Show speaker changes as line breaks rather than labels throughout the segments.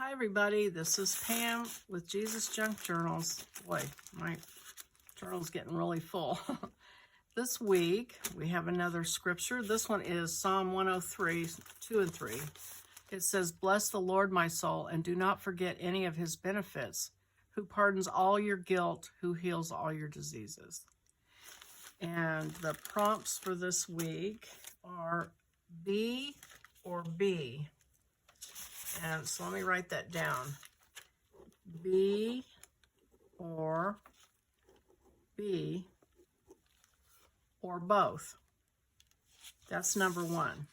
Hi everybody, this is Pam with Jesus Junk Journals. Boy, my journal's getting really full. This week we have another scripture. This one is Psalm 103, 2 and 3. It says, "Bless the Lord, my soul, and do not forget any of his benefits, who pardons all your guilt, who heals all your diseases." And the prompts for this week are B or B. And so let me write that down. B or B or both. That's number one.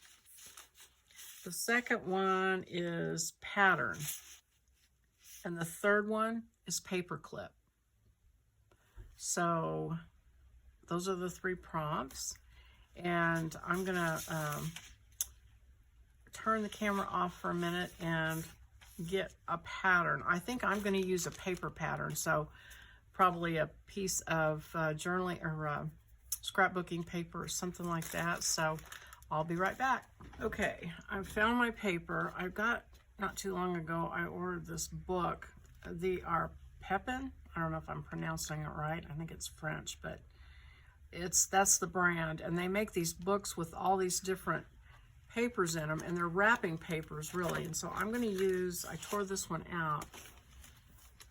The second one is pattern. And the third one is paperclip. So those are the three prompts. And I'm going to turn the camera off for a minute and get a pattern. I think I'm going to use a paper pattern, so probably a piece of journaling or scrapbooking paper or something like that. So I'll be right back. Okay, I found my paper. I got, not too long ago, I ordered this book. They are Pepin. I don't know if I'm pronouncing it right. I think it's French, but that's the brand. And they make these books with all these different papers in them, and they're wrapping papers really. And so I'm going to use, I tore this one out,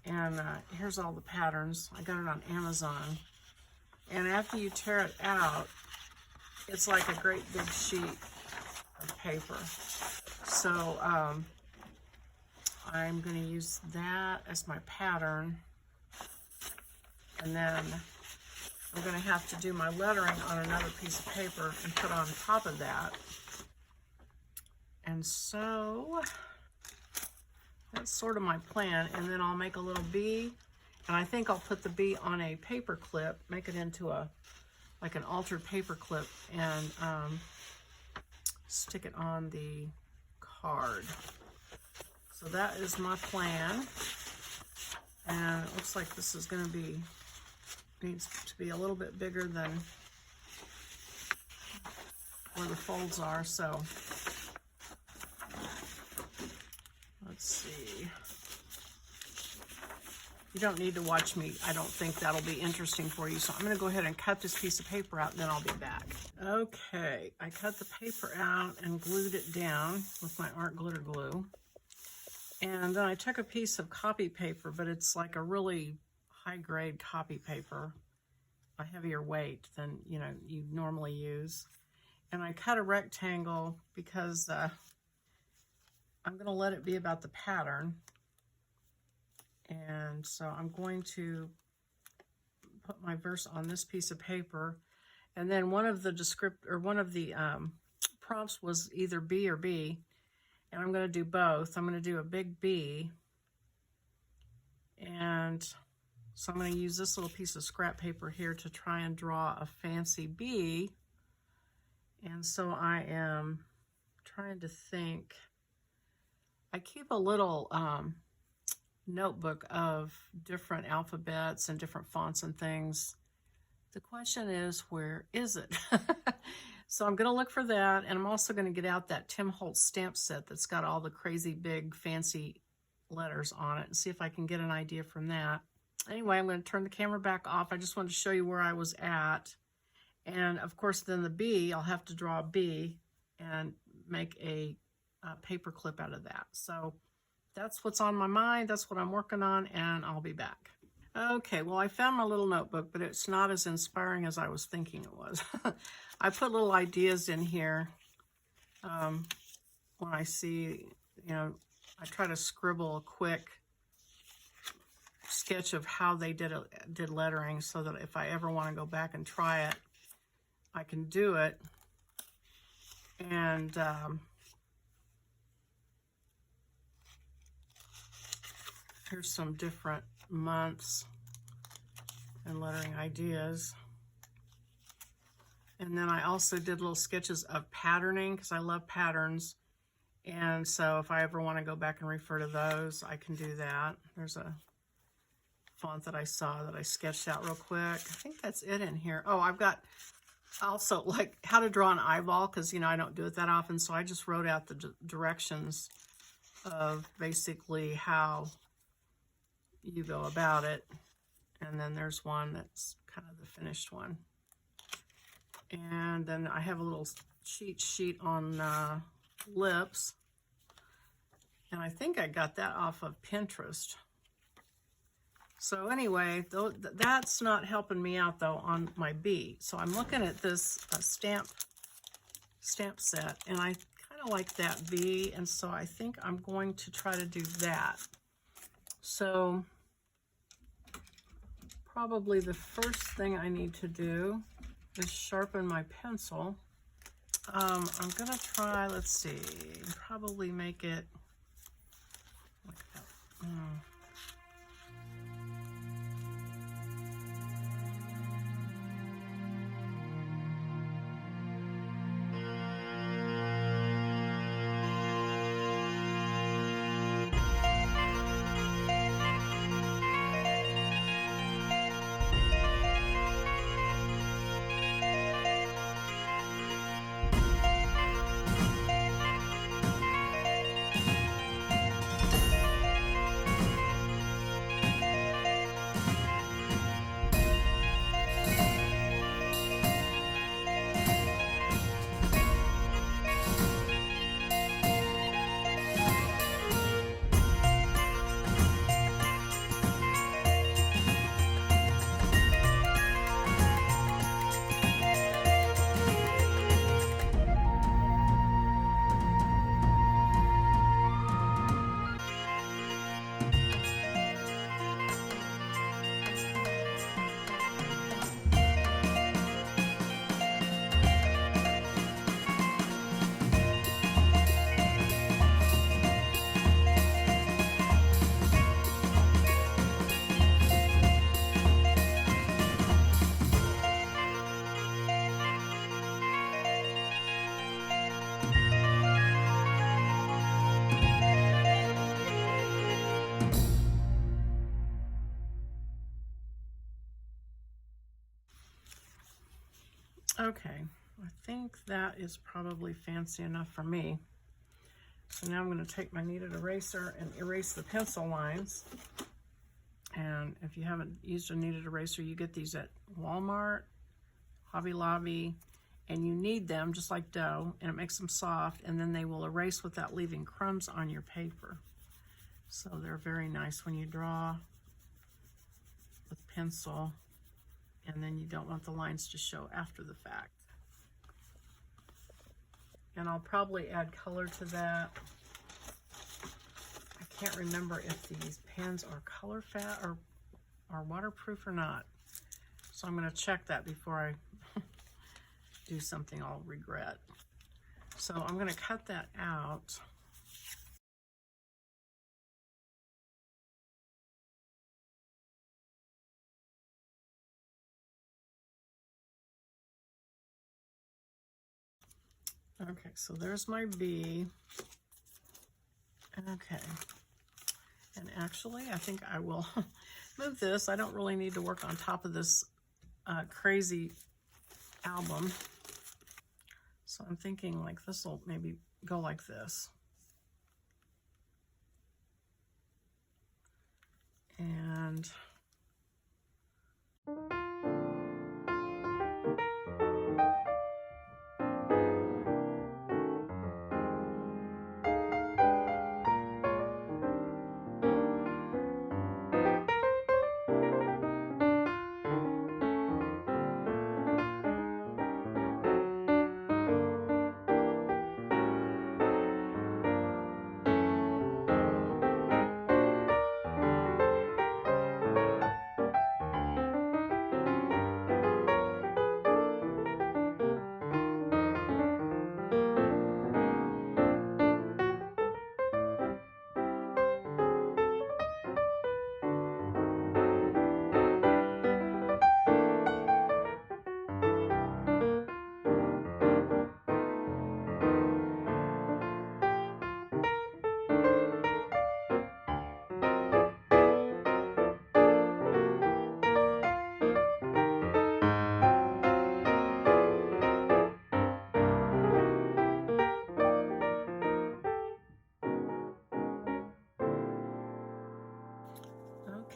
and here's all the patterns. I got it on Amazon. And after you tear it out, it's like a great big sheet of paper. So I'm going to use that as my pattern, and then I'm going to have to do my lettering on another piece of paper and put on top of that. And so that's sort of my plan. And then I'll make a little bee, and I think I'll put the bee on a paper clip, make it into like an altered paper clip, and stick it on the card. So that is my plan. And it looks like this is going to be, needs to be a little bit bigger than where the folds are. So let's see. You don't need to watch me. I don't think that'll be interesting for you. So I'm going to go ahead and cut this piece of paper out, and then I'll be back. Okay, I cut the paper out and glued it down with my art glitter glue. And then I took a piece of copy paper, but it's like a really high-grade copy paper, a heavier weight than you normally use. And I cut a rectangle because I'm going to let it be about the pattern. And so I'm going to put my verse on this piece of paper. And then one of the prompts was either B or B. And I'm going to do both. I'm going to do a big B. And so I'm going to use this little piece of scrap paper here to try and draw a fancy B. And so I am trying to think. I keep a little notebook of different alphabets and different fonts and things. The question is, where is it? So I'm going to look for that, and I'm also going to get out that Tim Holtz stamp set that's got all the crazy big fancy letters on it and see if I can get an idea from that. Anyway, I'm going to turn the camera back off. I just wanted to show you where I was at. And of course, then the B, I'll have to draw a B and make a paper clip out of that. So that's what's on my mind. That's what I'm working on, and I'll be back. Okay, well, I found my little notebook, but it's not as inspiring as I was thinking it was. I put little ideas in here when I see, I try to scribble a quick sketch of how they did lettering, so that if I ever want to go back and try it, I can do it. And here's some different months and lettering ideas. And then I also did little sketches of patterning, because I love patterns. And so if I ever want to go back and refer to those, I can do that. There's a font that I saw that I sketched out real quick. I think that's it in here. Oh, I've got also like how to draw an eyeball, because I don't do it that often, so I just wrote out the directions of basically how you go about it. And then there's one that's kind of the finished one. And then I have a little cheat sheet on lips. And I think I got that off of Pinterest. So anyway, that's not helping me out though on my bee. So I'm looking at this stamp set, and I kind of like that bee, and so I think I'm going to try to do that. So probably the first thing I need to do is sharpen my pencil. I'm gonna try, let's see, probably make it like that. Okay, I think that is probably fancy enough for me. So now I'm going to take my kneaded eraser and erase the pencil lines. And if you haven't used a kneaded eraser, you get these at Walmart, Hobby Lobby, and you knead them just like dough, and it makes them soft, and then they will erase without leaving crumbs on your paper. So they're very nice when you draw with pencil, and then you don't want the lines to show after the fact. And I'll probably add color to that. I can't remember if these pens are color fat or are waterproof or not. So I'm going to check that before I do something I'll regret. So I'm going to cut that out. Okay, so there's my bee. Okay, and actually I think I will move this. I don't really need to work on top of this crazy album. So I'm thinking like this will maybe go like this. And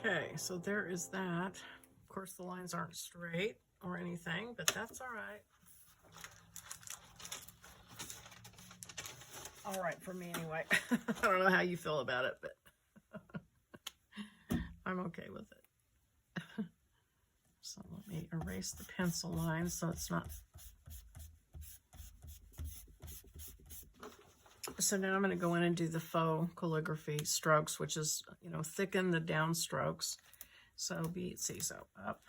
Okay, so there is that. Of course, the lines aren't straight or anything, but that's all right. All right for me anyway. I don't know how you feel about it, but I'm okay with it. So let me erase the pencil line so it's not. So now I'm going to go in and do the faux calligraphy strokes, which is, you know, thicken the down strokes. So so up.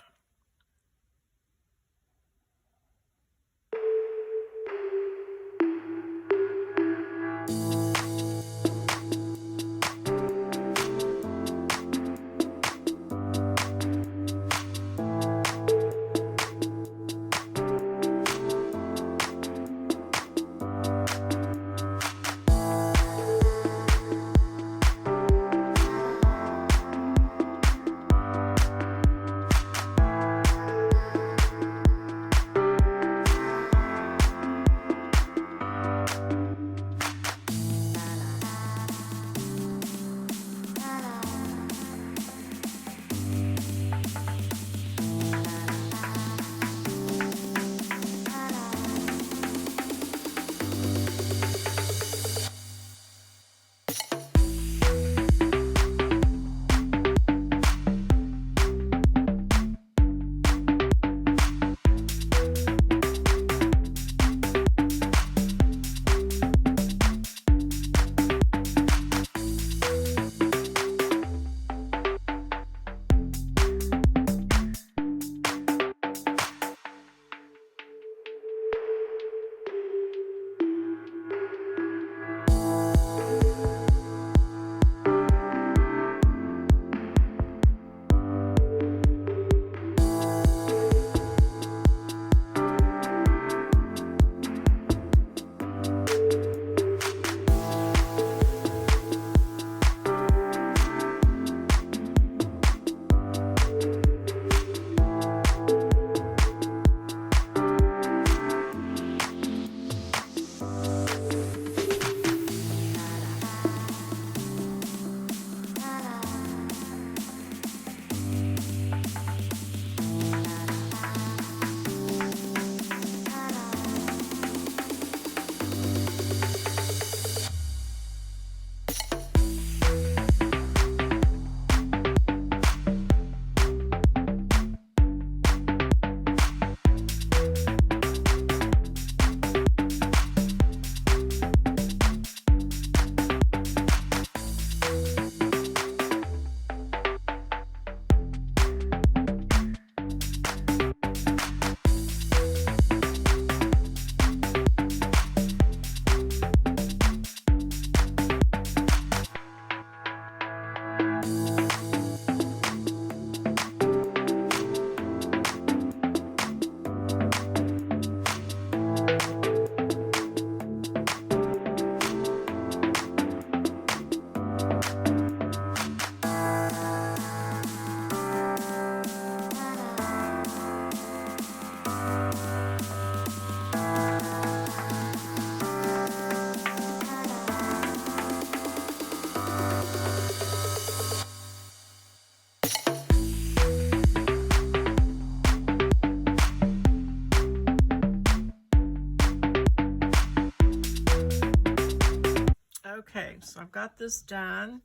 Okay, so I've got this done,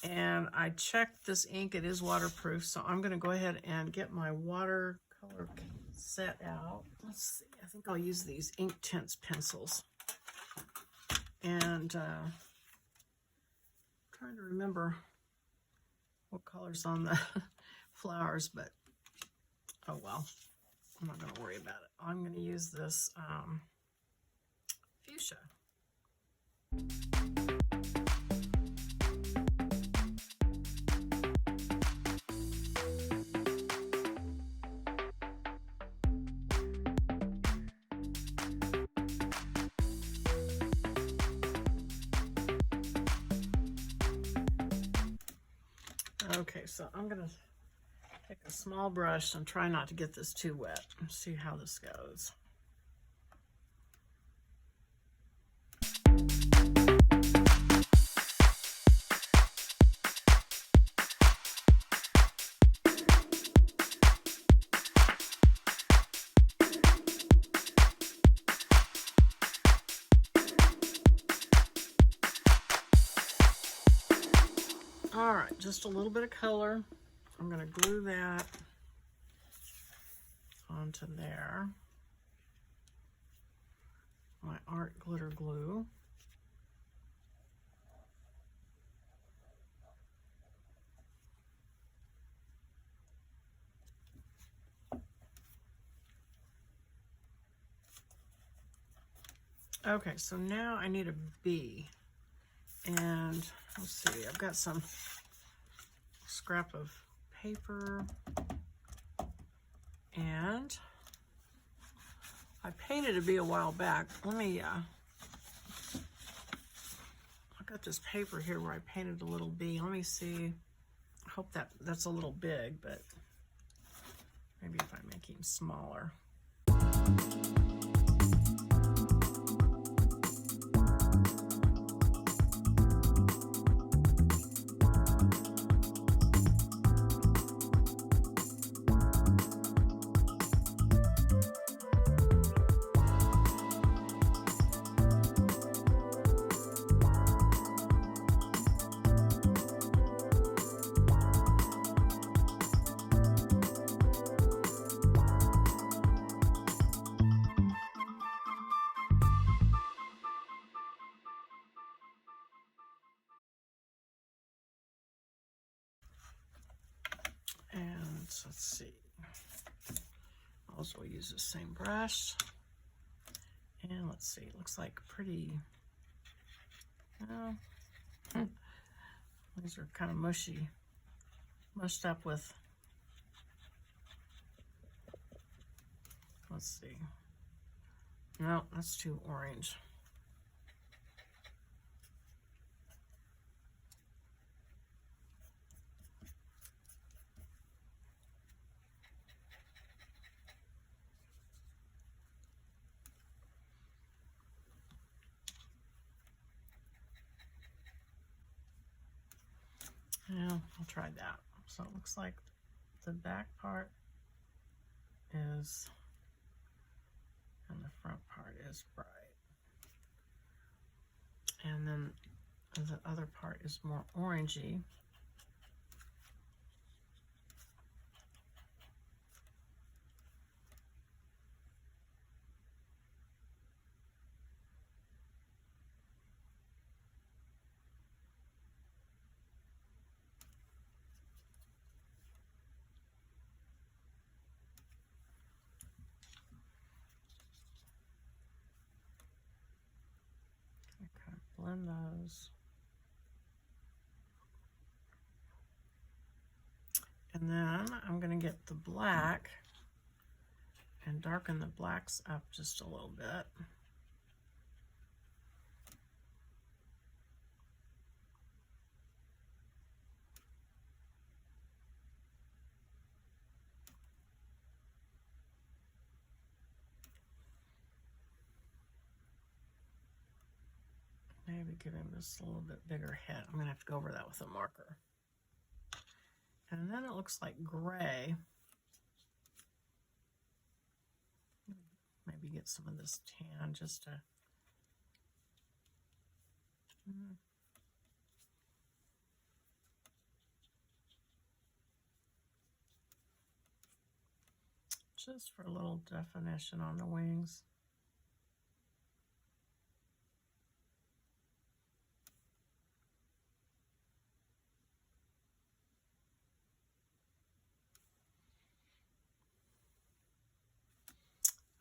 and I checked this ink. It is waterproof, so I'm going to go ahead and get my watercolor set out. Let's see, I think I'll use these Ink Tints pencils. And trying to remember what color's on the flowers, but oh well, I'm not going to worry about it. I'm going to use this fuchsia. Okay, so I'm going to take a small brush and try not to get this too wet and see how this goes. All right, just a little bit of color. I'm going to glue that onto there. My art glitter glue. Okay, so now I need a bee. And let's see, I've got some scrap of paper. And I painted a bee a while back. Let me, I've got this paper here where I painted a little bee. Let me see. I hope that's a little big, but maybe if I make him smaller. And let's see, also use the same brush. And let's see, it looks like pretty, these are kind of mushed up with, let's see, no, that's too orange. Yeah, I'll try that. So it looks like the back part is, and the front part is bright. And then the other part is more orangey. Kind of blend those. And then I'm going to get the black and darken the blacks up just a little bit. Maybe give him just a little bit bigger head. I'm going to have to go over that with a marker. And then it looks like gray. Maybe get some of this tan just to... just for a little definition on the wings.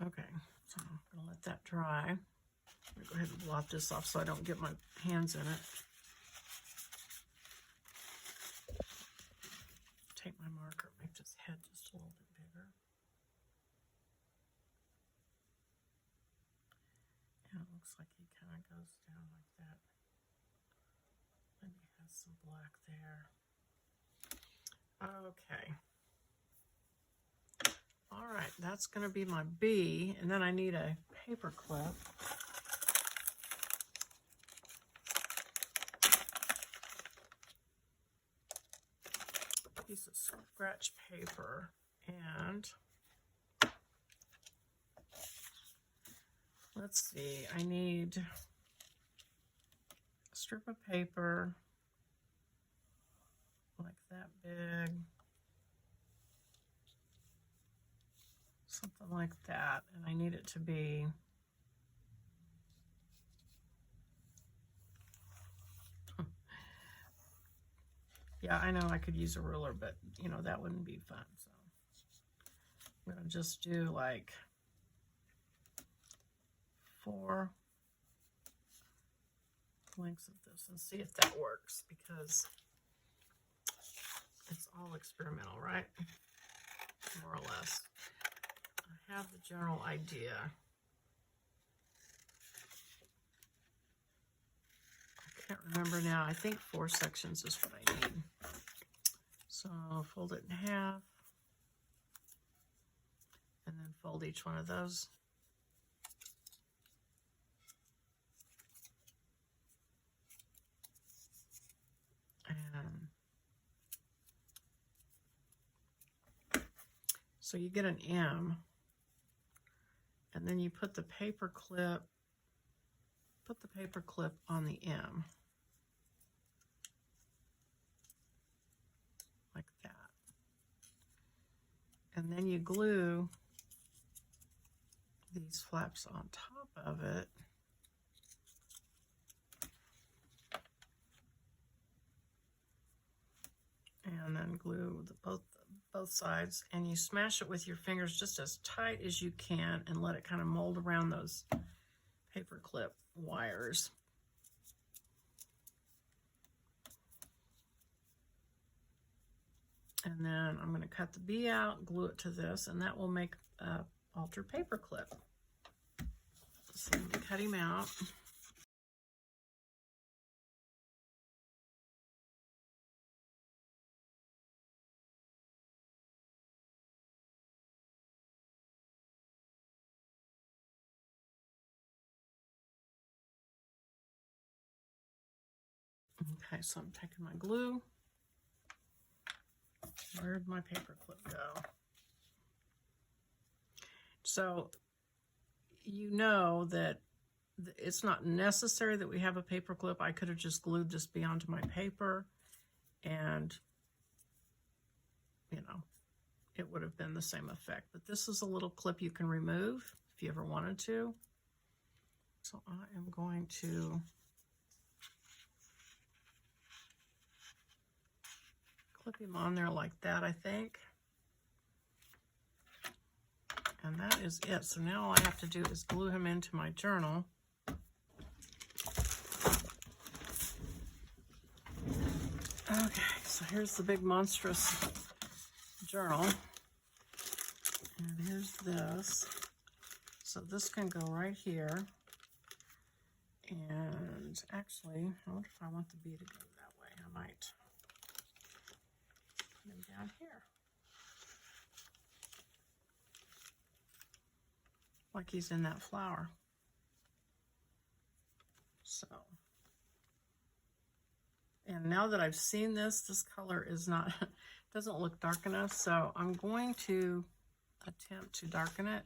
Okay, so I'm going to let that dry. I'm going to go ahead and blot this off so I don't get my hands in it. Take my marker, make this head just a little bit bigger. And it looks like he kind of goes down like that. Maybe has some black there. Okay. All right, that's going to be my bee, and then I need a paper clip. A piece of scratch paper, and let's see, I need a strip of paper, that big. Something like that. And I need it to be yeah, I know I could use a ruler, but you know, that wouldn't be fun. So I'm gonna just do like 4 lengths of this and see if that works, because it's all experimental, right? More or less. I have the general idea. I can't remember now. I think 4 sections is what I need. So I'll fold it in half and then fold each one of those. And so you get an M, and then you put the paper clip on the M. Like that. And then you glue these flaps on top of it. And then glue both sides, and you smash it with your fingers just as tight as you can and let it kind of mold around those paper clip wires. And then I'm going to cut the B out, glue it to this, and that will make an altered paper clip. So let me cut him out. Okay, so I'm taking my glue. Where'd my paper clip go? So you know that it's not necessary that we have a paper clip. I could have just glued this B onto my paper and, you know, it would have been the same effect. But this is a little clip you can remove if you ever wanted to. So I am going to clip him on there like that, I think. And that is it. So now all I have to do is glue him into my journal. Okay, so here's the big monstrous journal. And here's this. So this can go right here. And actually, I wonder if I want the B to go that way. I might put him down here. Like he's in that flower. So, and now that I've seen this color is not, doesn't look dark enough, so I'm going to attempt to darken it.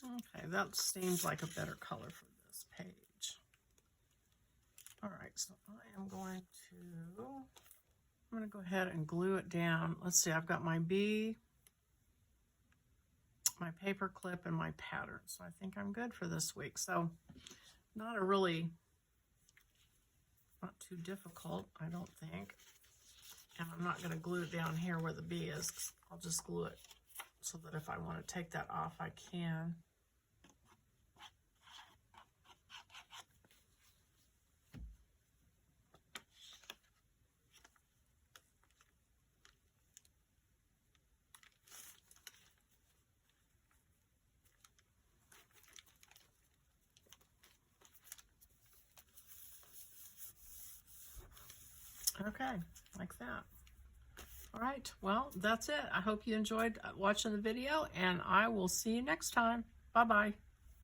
Okay, that seems like a better color for this page. All right, so I'm going to go ahead and glue it down. Let's see, I've got my B, my paper clip, and my pattern. So I think I'm good for this week. So not too difficult, I don't think. And I'm not going to glue it down here where the B is. I'll just glue it so that if I want to take that off, I can. Okay, like that. All right, well, that's it. I hope you enjoyed watching the video, and I will see you next time. Bye-bye.